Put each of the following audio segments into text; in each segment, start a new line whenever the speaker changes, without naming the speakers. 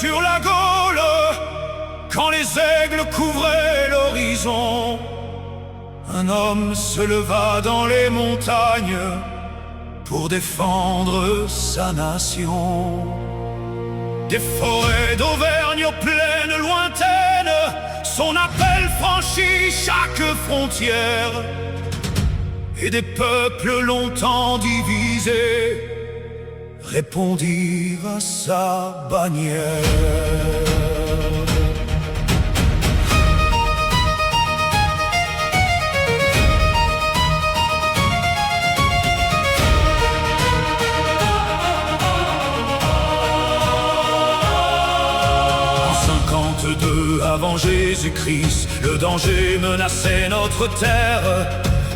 sur la Gaule, quand les aigles couvraient l'horizon, un homme se leva dans les montagnes pour défendre sa nation. Des forêts d'Auvergne aux plaines lointaines, son appel franchit chaque frontière. Et des peuples longtemps divisés répondirent à sa bannière. Avant Jésus-Christ, le danger menaçait notre terre.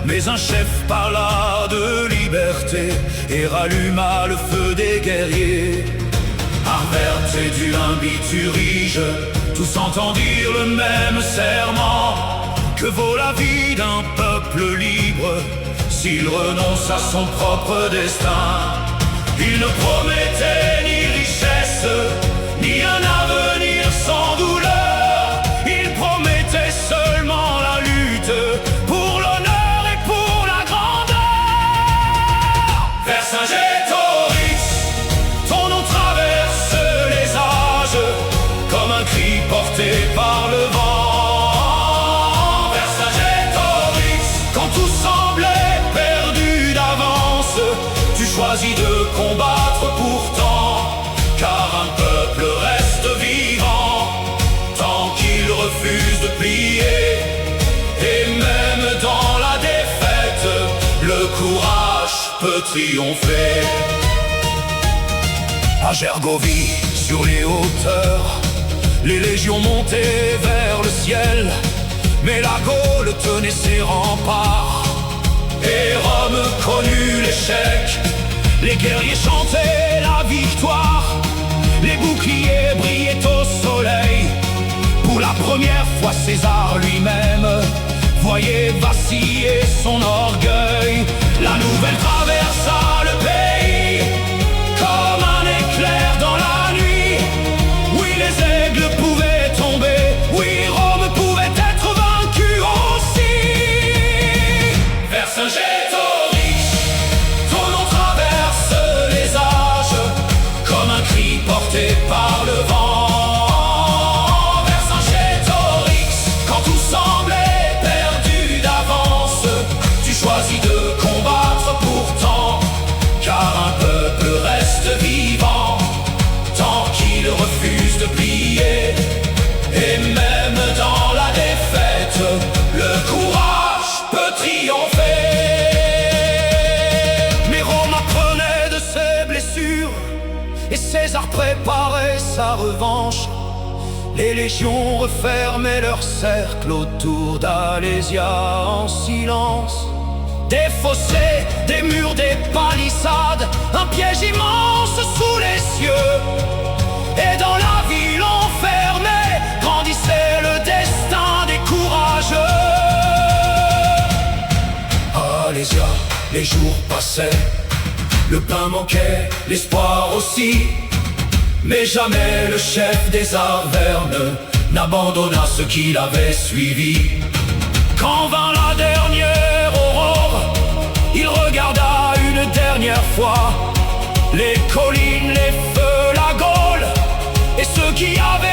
Mais un chef parla de liberté et ralluma le feu des guerriers. Arverte et du Biturige, tous entendirent le même serment: que vaut la vie d'un peuple libre s'il renonce à son propre destin? Il ne promettait ni richesse, ni un avenir sans douleur. Seulement la lutte pour l'honneur et pour la grandeur. Vercingétorix, ton nom traverse les âges comme un cri porté par le vent. Vercingétorix, quand tout semblait perdu d'avance, tu choisis de combattre pourtant, car un peuple reste vivant tant qu'il refuse de plier. Et même dans la défaite, le courage peut triompher. À Gergovie, sur les hauteurs, les légions montaient vers le ciel, mais la Gaule tenait ses remparts. Et Rome connut l'échec, les guerriers chantaient la victoire, les boucliers brillaient au soleil. Pour la première fois, César lui-même voyait vaciller son orgueil. La nouvelle traversa le pays comme un éclair dans la nuit. Oui, les aigles pouvaient tomber, oui, Rome pouvait être vaincue aussi. Vercingétorix, ton nom traverse les âges comme un cri porté par le vent. Choisis de combattre pourtant, car un peuple reste vivant tant qu'il refuse de plier. Et même dans la défaite, le courage peut triompher. Mais Rome apprenait de ses blessures et César préparait sa revanche. Les légions refermaient leur cercle autour d'Alésia en silence. Des fossés, des murs, des palissades, un piège immense sous les cieux. Et dans la ville enfermée, grandissait le destin des courageux. À Alésia, les jours passaient, le pain manquait, l'espoir aussi. Mais jamais le chef des Arvernes n'abandonna ceux qui l'avaient suivi. Quand vint la dernière aurore, il regarda une dernière fois les collines, les feux, la Gaule et ceux qui avaient